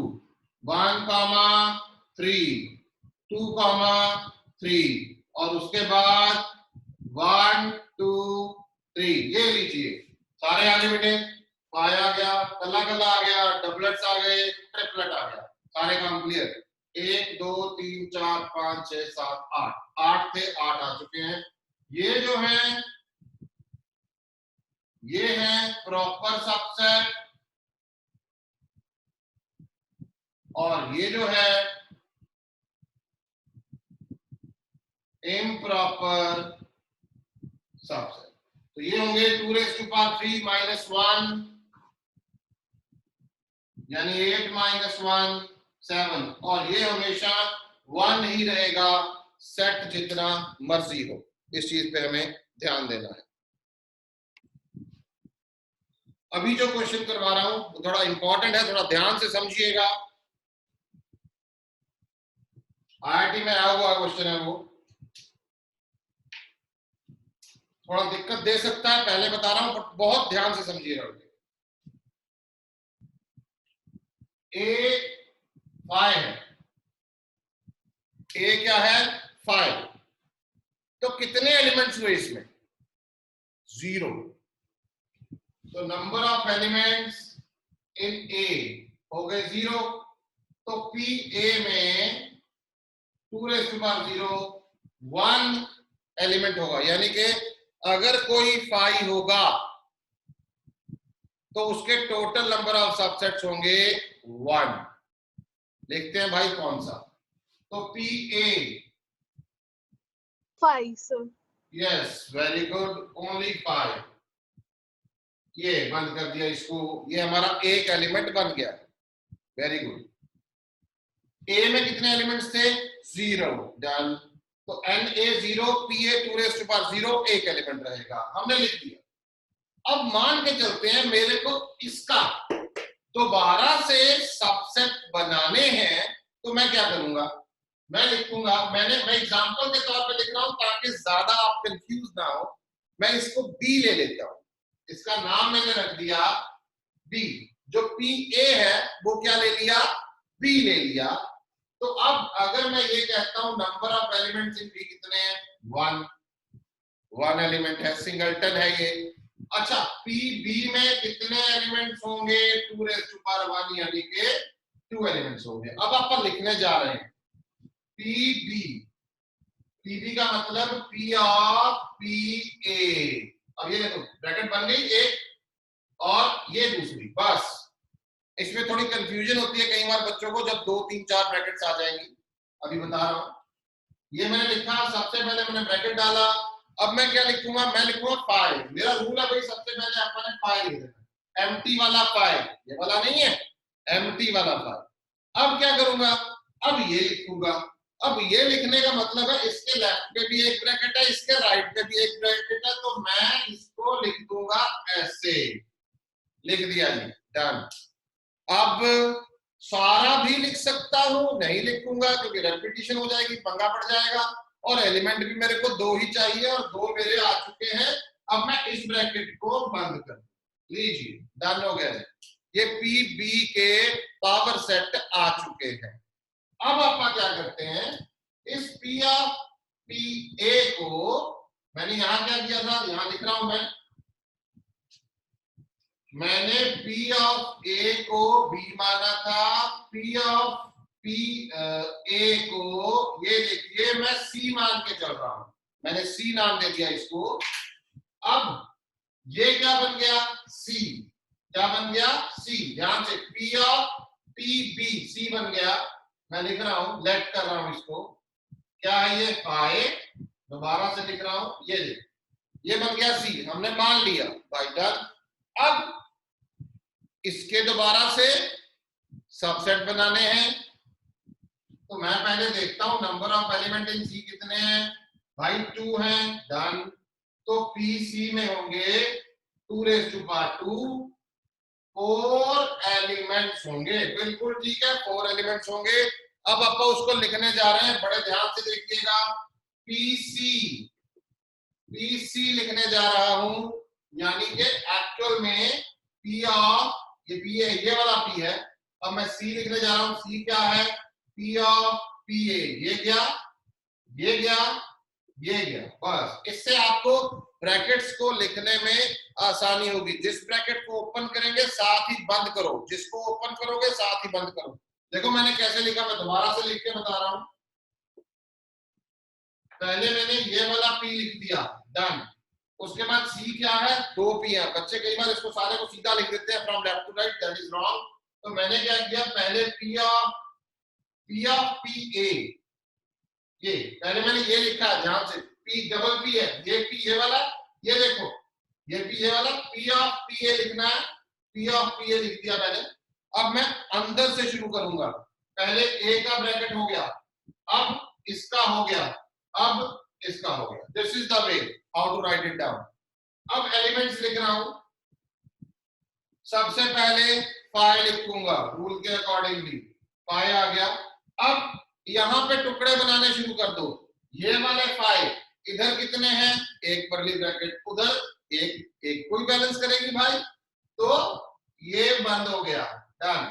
Speaker 1: 1,3 2,3, और उसके बाद 1 2 3, ये लीजिए सारे आगे बेटे। पाया आ गया, कल्ला कल्ला आ गया, डबलेट्स आ गए, ट्रिपलेट आ गया, सारे काम क्लियर। 1 2 3 4 5 6 7 8, 8 थे, 8 आ चुके हैं। ये जो है ये है प्रॉपर सबसेट, और ये जो है इम्प्रॉपर सबसेट। तो ये होंगे 2^3 -1, यानी 8 -1 7, और ये हमेशा 1 ही रहेगा, सेट जितना मर्जी हो। इस चीज पे हमें ध्यान देना है। अभी जो क्वेश्चन करवा रहा हूं वो थोड़ा इंपॉर्टेंट है, थोड़ा ध्यान से समझिएगा। आईआईटी में आया हुआ क्वेश्चन है, वो थोड़ा दिक्कत दे सकता है, पहले बता रहा हूं, बट बहुत ध्यान से समझिएगा। ए 5 है, ए क्या है 5, तो कितने एलिमेंट्स हुए इसमें 0, तो नंबर ऑफ एलिमेंट्स इन ए हो गए 0, तो पी ए में 2 raised to power 0 1 एलिमेंट होगा, यानी कि अगर कोई 5 होगा तो उसके टोटल नंबर ऑफ सबसेट्स होंगे 1। लिखते हैं भाई कौन सा, तो P A
Speaker 2: 5 sir।
Speaker 1: Yes very good, only 5। ये बंद कर दिया इसको, ये हमारा एक एलिमेंट बन गया, वेरी गुड। ए में कितने एलिमेंट्स थे 0, डन। तो n A 0, P A 2 raised to power 0 एक एलिमेंट रहेगा, हमने लिख दिया। अब मान के चलते हैं मेरे को इसका दोबारा से सबसेट बनाने हैं, तो मैं क्या करूंगा, मैं लिखूंगा, मैं एग्जांपल के तौर पे लिख रहा हूं ताकि ज्यादा आप कंफ्यूज ना हो। मैं इसको बी ले लेता हूं, इसका नाम मैंने रख दिया बी। जो पी ए है वो क्या ले लिया, बी ले लिया। तो अब अगर मैं ये कहता हूं number of elements in B कितने हैं 1 एलिमेंट है, सिंगलटन है ये। अच्छा पी बी में कितने एलिमेंट्स होंगे 2 raised to power 1, यानी कि 2 एलिमेंट्स होंगे। अब अपन लिखने जा रहे हैं पी बी, पी बी का मतलब पी ऑफ पी ए। अब ये देखो ब्रैकेट बन गई एक और ये दूसरी, बस इसमें थोड़ी कंफ्यूजन होती है कई बार बच्चों को जब 2 3 4 ब्रैकेट्स आ जाएंगी। अभी बता रहा हूं, ये मैंने लिखा, सबसे पहले मैंने ब्रैकेट डाला। अब मैं क्या लिखूंगा, मैं लिखूंगा 5। मेरा रूल है भाई सबसे पहले आपने 5 लिख देना, एम्प्टी वाला 5, ये वाला नहीं है, एम्प्टी वाला 5। अब क्या करूंगा, अब ये लिखूंगा। अब ये लिखने का मतलब है इसके लेफ्ट पे भी एक ब्रैकेट है, इसके राइट पे भी एक ब्रैकेट है, तो मैं इसको लिख दूंगा ऐसे, लिख दिया जी, डन। अब सारा भी लिख सकता हूं, नहीं लिखूंगा क्योंकि रेपिटेशन हो जाएगी, पंगा पड़ जाएगा, और एलिमेंट भी मेरे को 2 ही चाहिए और 2 मेरे आ चुके हैं। अब मैं इस ब्रैकेट को बंद कर लीजिए, डन हो गया। ये पी बी के पावर सेट आ चुके हैं। अब आप क्या करते हैं, इस पी ऑफ पी ए को मैंने यहां क्या किया था, यहां लिख रहा हूं मैंने P ऑफ A को B माना था, P ऑफ P A को ये देखिए मैं C मान के चल रहा हूं, मैंने C नाम दे दिया इसको। अब ये क्या बन गया C, क्या बन गया C, ध्यान से P of P B C बन गया। मैं लिख रहा हूं, लेट कर रहा हूं इसको, क्या है ये 5, दोबारा से लिख रहा हूं, ये बन गया C, हमने मान लिया भाई डन। अब इसके दोबारा से सबसेट बनाने हैं, तो मैं पहले देखता हूं नंबर ऑफ एलिमेंट इन सी कितने हैं भाई 2 हैं, डन। तो पी सी में होंगे 2 raised to power 2, 4 एलिमेंट्स होंगे, बिल्कुल ठीक है 4 एलिमेंट्स होंगे। अब आप उसको लिखने जा रहे हैं, बड़े ध्यान से देखिएगा, पीसी लिखने जा रहा हूं, यानी कि एक्चुअल में पी ऑफ ये पी है, ये वाला पी है। अब मैं सी लिखने जा रहा हूं, सी क्या है पी ऑफ पी ए, ये गया ये गया ये गया, बस इससे आपको ब्रैकेट्स को लिखने में आसानी होगी। जिस ब्रैकेट को ओपन करेंगे साथ ही बंद करो, जिसको ओपन करोगे साथ ही बंद करो। देखो मैंने कैसे लिखा, मैं दोबारा से लिख के बता रहा हूं। पहले मैंने ये वाला पी लिख दिया, डन। उसके बाद सी क्या है 2 पी है। बच्चे कई बार इसको सारे को सीधा लिख देते हैं from left to right, that is wrong. तो मैंने क्या किया, पहले पी ऑफ पी ए, ये पहले मैंने ये लिखा है ध्यान से, पी डबल पी है, ये पी ये वाला, ये देखो ये पी ये वाला, पी ऑफ पी ए लिखना है, पी ऑफ पी ए लिख दिया मैंने। अब मैं अंदर से शुरू करूंगा, पहले ए का ब्रैकेट हो गया, अब इसका हो गया, अब इसका हो गया। This is the way how to write it down. अब एलिमेंट्स लिख रहा हूं, सबसे पहले फाइ लिखूंगा रूल के अकॉर्डिंगली, फाइ आ गया। अब यहां पे टुकड़े बनाने शुरू कर दो, ये वाले फाइ इधर कितने हैं, एक कर्ली ब्रैकेट, उधर एक कोई बैलेंस करेगी भाई, तो ये बंद हो गया, डन।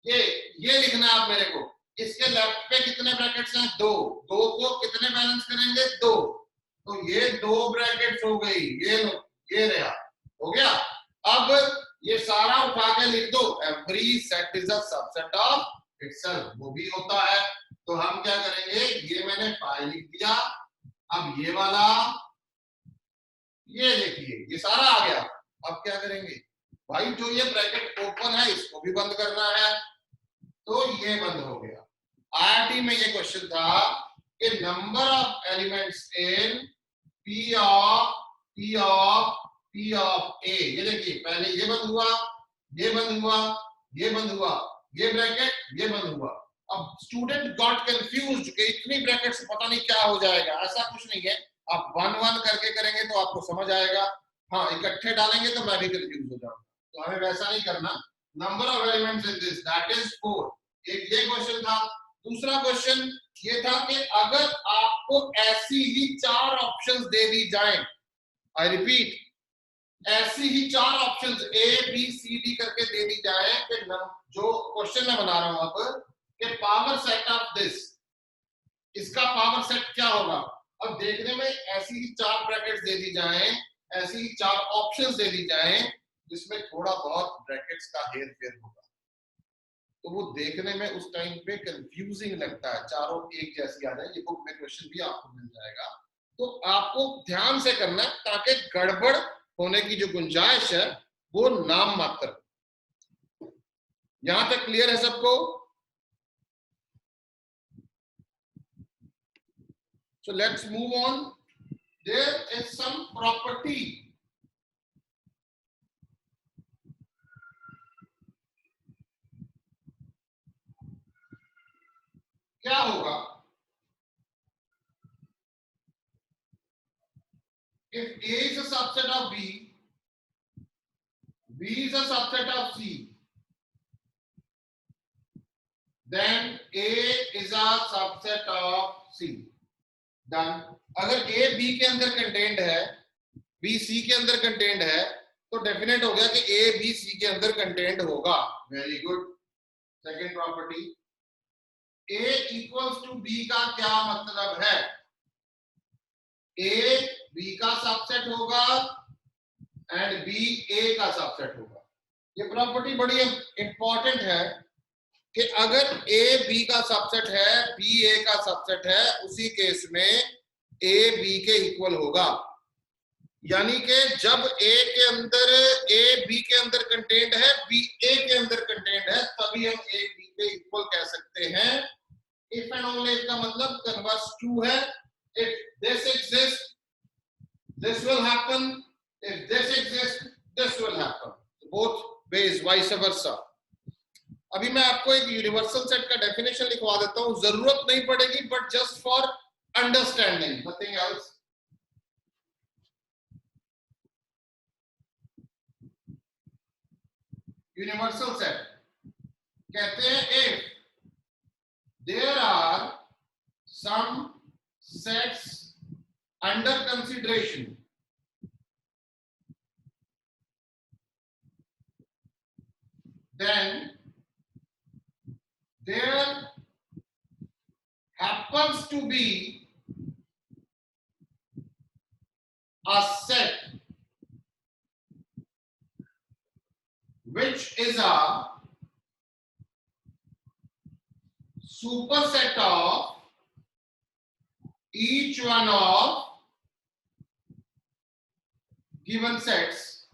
Speaker 1: ये लिखना है आप मेरे को, इसके लेफ्ट पे कितने ब्रैकेट्स हैं, दो, दो को कितने बैलेंस करेंगे, दो, तो ये दो ब्रैकेट्स हो गई, ये लो, ये रहा, हो गया। अब ये सारा उठा के लिख दो, every set is a subset of itself, वो भी होता है। तो हम क्या करेंगे, ये मैंने फाइल लिख दिया, अब ये वाला, ये देखिए ये सारा आ गया। अब क्या करेंगे भाई, जो ये ब्रैकेट ओपन है इसको भी बंद करना है, तो ये बंद हो गया। आईआईटी में ये क्वेश्चन था कि number of elements in P of A, ये देखिए पहले ये बंद हुआ, ये बंद हुआ, ये बंद हुआ, ये ब्रैकेट, ये बंद हुआ। अब स्टूडेंट गॉट कंफ्यूज्ड कि इतनी ब्रैकेट से पता नहीं क्या हो जाएगा, ऐसा कुछ नहीं है, आप वन वन करके करेंगे तो आपको समझ आएगा। हाँ, इकट्ठे डालेंगे तो मैं भी कंफ्यूज हो जाऊंगा, तो हमें वैसा नहीं करना। Number of elements in this that is 4, एक ये क्वेश्चन था। दूसरा क्वेश्चन ये था कि अगर आपको ऐसी ही 4 ऑप्शंस दे दी जाए, आई रिपीट, ऐसी ही 4 options A B C D करके दे दी जाए, कि जो क्वेश्चन मैं बना रहा हूं अब, कि पावर सेट ऑफ दिस, इसका पावर सेट क्या होगा। अब देखने में ऐसी ही 4 ब्रैकेट्स दे दी जाए, ऐसी ही 4 ऑप्शंस दे दी जाए, जिसमें थोड़ा बहुत ब्रैकेट्स का हेर फेर होगा, तो वो देखने में उस टाइम पे कंफ्यूजिंग लगता है, चारों एक जैसी आ जाए। ये बुक में क्वेश्चन भी आपको मिल जाएगा, तो आपको ध्यान से करना है ताकि गड़बड़ होने की जो गुंजाइश है वो नाम मात्र। यहां तक क्लियर है सबको? So let's move on. There is some property. क्या होगा if A is a subset of B, B is a subset of C, then A is a subset of C. Done. अगर A B के अंदर content है, B C के अंदर content है, तो डेफिनेट हो गया कि A B C के अंदर कंटेंट होगा। Very good. Second property, A equals to B का क्या मतलब है, A B का सबसेट होगा एंड B A का सबसेट होगा। ये प्रॉपर्टी बड़ी इंपॉर्टेंट है कि अगर A B का सबसेट है, B A का सबसेट है, उसी केस में A B के इक्वल होगा। यानी कि जब A के अंदर A B के अंदर कंटेंट है, B A के अंदर कंटेंट है, तभी हम A B के इक्वल कह सकते हैं। इफ एंड ओनली का मतलब कन्वर्स टू है। If this exist this will happen, if this exists this will happen, both ways, vice versa. अभी मैं आपको एक यूनिवर्सल सेट का डेफिनेशन लिखवा देता हूं, जरूरत नहीं पड़ेगी but just for understanding, nothing else. Universal set कहते हैं if there are some sets under consideration, then there happens to be a set which is a superset of each one of given sets,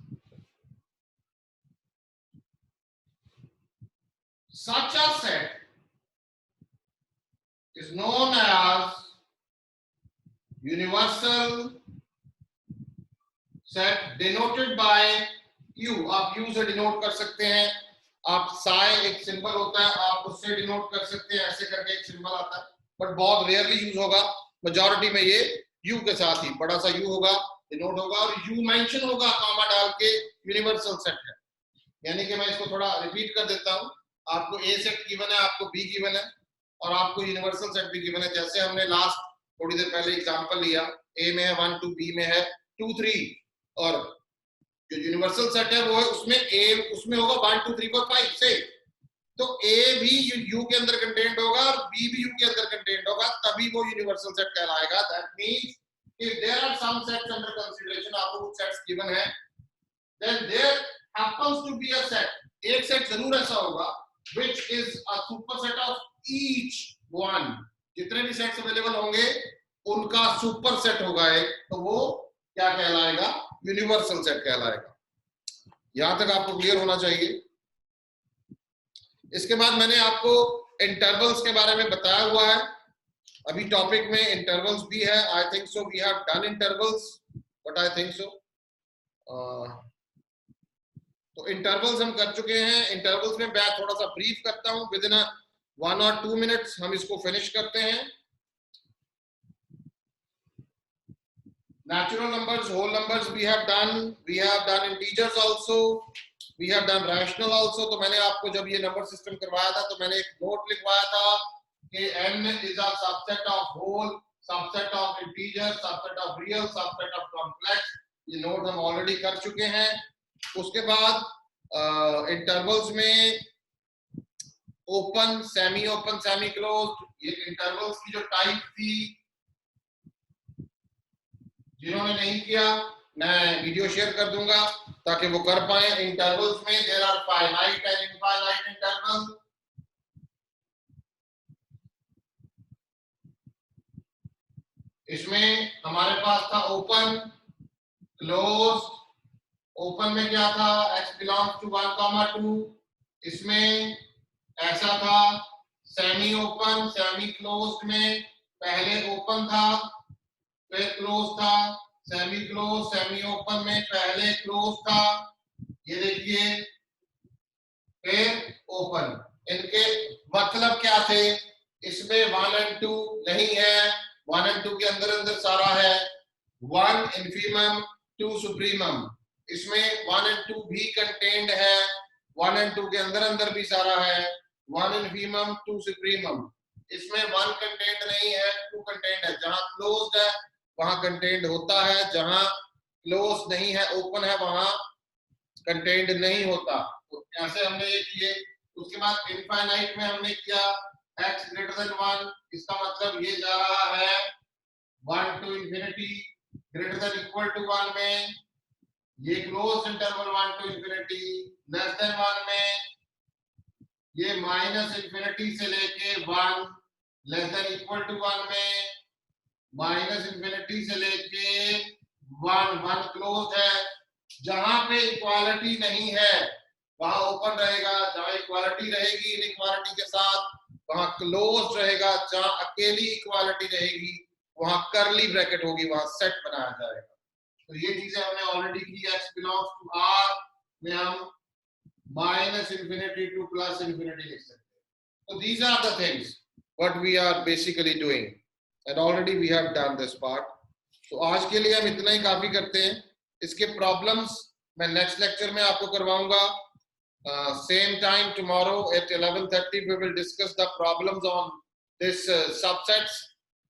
Speaker 1: such a set is known as universal set denoted by U. आप U से denote कर सकते हैं, आप साइ एक symbol होता है, आप उससे डिनोट कर सकते हैं, ऐसे करके एक सिंबल आता है, बट बहुत रेयरली यूज होगा। मेजॉरिटी में ये U के साथ ही बड़ा सा U होगा, डिनोट होगा, और U मेंशन होगा कॉमा डाल के, यूनिवर्सल सेट है। यानी कि मैं इसको थोड़ा रिपीट कर देता हूं, आपको ए सेट गिवन है, आपको बी गिवन है और आपको यूनिवर्सल सेट भी गिवन है। जैसे हमने लास्ट थोड़ी देर पहले एग्जांपल लिया, ए में है 1 2, बी में है 2 3 और जो यूनिवर्सल सेट है वो है उसमें ए उसमें होगा 1 2 3 4 5 6, तो ए भी यू के अंदर कंटेंट होगा और बी भी यू के अंदर कंटेंट होगा, तभी वो यूनिवर्सल सेट कहलाएगा। That means if there are some sets under consideration, आपको कुछ सेट्स गिवन है, then there happens to be a set, एक सेट जरूर ऐसा होगा which is a superset of each one, जितने भी सेट्स अवेलेबल होंगे उनका सुपर सेट होगा एक, तो वो क्या कहलाएगा? यूनिवर्सल सेट कहलाएगा। यहां तक आपको क्लियर होना चाहिए। इसके बाद मैंने आपको इंटरवल्स के बारे में बताया हुआ है, अभी टॉपिक में इंटरवल्स भी है। I think so we have done intervals, but I think so तो इंटरवल्स हम कर चुके हैं। इंटरवल्स में मैं थोड़ा सा ब्रीफ करता हूं, विद इन 1 or 2 मिनट्स हम इसको फिनिश करते हैं। Natural numbers, whole numbers we have done integers also, we have done rational also। तो मैंने आपको जब ये नंबर सिस्टम करवाया था तो मैंने एक नोट लिखवाया था कि n is a subset of whole, subset of integer, subset of real, subset of complex। ये नोट हम ऑलरेडी कर चुके हैं। उसके बाद इंटरवल्स में open, semi open, semi closed, ये इंटरवल्स की जो टाइप थी, जिन्होंने नहीं किया मैं वीडियो शेयर कर दूंगा ताकि वो कर पाए। इंटरवल्स में there are finite and infinite interval. इसमें हमारे पास था ओपन, क्लोज। ओपन में क्या था? x belongs to 1, 2। इसमें ऐसा था। सेमी ओपन, सेमी क्लोज्ड में पहले ओपन था फिर क्लोज था, सेमी क्लोज, सेमी ओपन में पहले क्लोज था, ये देखिए, फिर ओपन। इनके मतलब क्या थे? इसमें 1 and 2 नहीं है, 1 and 2 के अंदर अंदर सारा है, 1 इन्फीमम 2 सुप्रीमम। इसमें 1 and 2 भी कंटेन्ड है, 1 and 2 के अंदर अंदर भी सारा है, 1 इन्फीमम 2 सुप्रीमम। इसमें 1 कंटेन्ड नहीं है, 2 कंटेन्ड है। जहां क्लोज्ड है वहां कंटेंट होता है, जहां क्लोज नहीं है, ओपन है, वहां कंटेंट नहीं होता। तो ऐसे हमने ये किए। उसके बाद इनफाइनाइट में हमने किया x ग्रेटर देन 1, इसका मतलब ये जा रहा है 1 to infinity, greater than equal to 1 में ये close interval 1 to infinity, less than 1 में ये माइनस इंफिनिटी से लेके 1, लेस देन इक्वल टू 1 में माइनस इंफिनिटी से लेके 1 क्लोज है। जहां पे इक्वालिटी नहीं है वहां ओपन रहेगा, जहां इक्वालिटी रहेगी इनइक्वालिटी के साथ वहां क्लोज रहेगा, जहां अकेली इक्वालिटी रहेगी वहां करली ब्रैकेट होगी, वहां सेट बनाया जाएगा। तो ये चीजें हमने ऑलरेडी की। x बिलोंग्स टू r में हम minus infinity to plus infinity लिख सकते हैं। तो these are the things what we are basically doing and already we have done this part। तो आज के लिए हम इतना ही काफी करते हैं। इसके प्रॉब्लम्स मैं नेक्स्ट लेक्चर में आपको करवाऊंगा। Same time tomorrow at 11:30 we will discuss the problems on this subsets।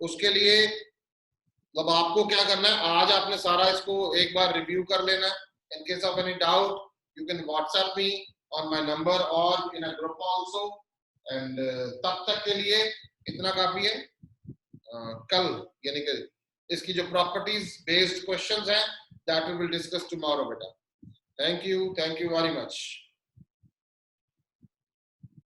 Speaker 1: उसके लिए मतलब आपको क्या करना है, आज आपने सारा इसको एक बार रिव्यू कर लेना है। In case of any doubt you can WhatsApp me on my number or in a group also। and तब तक के लिए इतना काफी है। कल यानी कि इसकी जो प्रॉपर्टीज बेस्ड क्वेश्चंस हैं that we will discuss tomorrow बेटा। Thank you very much.